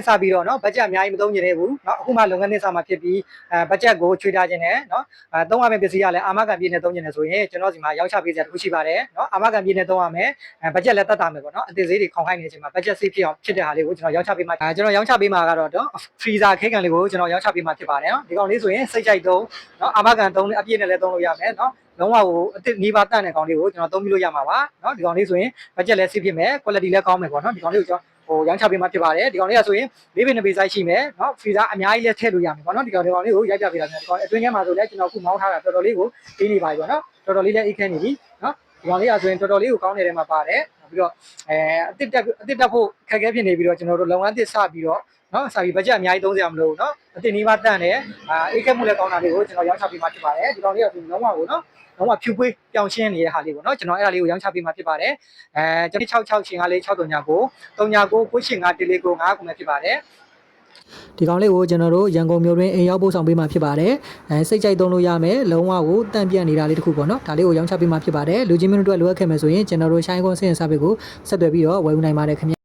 စပြီးတော့နော်ဘတ်ဂျက်အများကြီးမသုံးချင်သေးဘူးနော်အခုမှလုပ်ငန်းနှစ်စမှာဖြစ်ပြီးဘတ်ဂျက်ကိုချွေထားခြင်းနဲ့နော်သုံးရမယ့်ပစ္စည်းကလည်းအာမခံပြည့်နဲ့သုံးချင်တယ်ဆိုရင်ကျွန်တော်စီမှာရောက်ချပေးစရာတစ်ခုရှိပါတယ်နော်အာမခံပြည့်နဲ့သုံးရမယ်ဘတ်ဂျက်လည်းတတ်တာမယ်ပေါ့နော်အသေးသေးတွေခေါင်းခိုင်းနေတဲ့အချိန်မှာဘတ်ဂျက်စေးဖြစ်အောင်ဖြစ်တဲ့ဟာလေးကိုကျွန်တော်ရောက်ချပေးမှာကျွန်တော်ရောက်ချပေးမှာကတော့ဖရီဇာခဲကန်လေးကိုကျွန်တော်ရောက်ချပေးမှာဖြစ်ပါတယ်နော်ဒီကောင်လေးဆိုရင်စိတ်ကြိုက်သုံးနော်အာမခံသုံးအပြည့်နဲ့လည်းသုံးလို့ရမယ်နော်လုံးဝကိုအစ်နီးပါးတန့်တဲ့ကောင်လေးကိုကျွန်တော်သုံးပြီးလို့ရမှာပါနော်ဒီကောင်လေးဆိုရင်ဘတ်ဂျက်လည်းစေးဖြစ်မယ် quality လည်းကောင်းမယ်ပေါ့နော်ဒီကောင်လေးကိုကျွန်တော်ရောင်းချပေးမှဖြစ်ပါတယ်ဒီကောင်လေးကဆိုရင်၄ပေ2ပေ size ရှိမယ်เนาะဖီဇာအများကြီးလည်းထည့်လို့ရမယ်ပေါ့နော်ဒီကောင်လေးကိုရိုက်ပြပေးတာမျိုးဒီကောင်အတွင်းထဲမှာဆိုလည်းကျွန်တော်အခုမောင်းထားတာတော်တော်လေးကိုပြီးနေပါပြီပေါ့နော်တော်တော်လေးလည်းအိတ်ခဲနေပြီเนาะဒီကောင်လေးကဆိုရင်တော်တော်လေးကိုကောင်းနေတဲ့မှာပါတယ်ပြီးတော့အစ်တက်ဖို့ခက်ခဲဖြစ်နေပြီးတော့ကျွန်တော်တို့လုပ်ငန်းသစ်စပြီးတော့နော်စာပြီးဘတ်ဂျက်အများကြီးသုံးစရာမလိုဘူးเนาะအစ်နီးပါးတန့်တယ်အိတ်ခဲမှုလည်းကောင်းတာလေးကိုကျွန်တော်ရောင်းချပေးမှဖြစ်ပါတယ်ဒီကောင်လေးကဆိုလုံးဝကိုเนาะလုံးဝဖြူပွေးပြောင်းရှင်းနေတဲ့ဟာလေးပေါ့နော်ကျွန်တော်အဲ့ဒါလေးကိုရောင်းချပေးမှာဖြစ်ပါတယ်ကျွန်တော်66ရှင်ကလေး639 39 9ရှင်က149 9ခုပဲဖြစ်ပါတယ်ဒီကောင်လေးကိုကျွန်တော်တို့ရန်ကုန်မြို့တွင်အိမ်ရောက်ပို့ဆောင်ပေးမှာဖြစ်ပါတယ်စိတ်ကြိုက်သုံးလို့ရမယ်လုံးဝကိုတန့်ပြန့်နေတာလေးတစ်ခုပေါ့နော်ဒါလေးကိုရောင်းချပေးမှာဖြစ်ပါတယ်လူချင်းမျိုးတို့လိုအပ်ခဲ့မယ်ဆိုရင်ကျွန်တော်တို့ရှိုင်းကွန်ဆင်းစာပေကိုဆက်သွယ်ပြီးတော့ဝယ်ယူနိုင်ပါတယ်ခင်ဗျ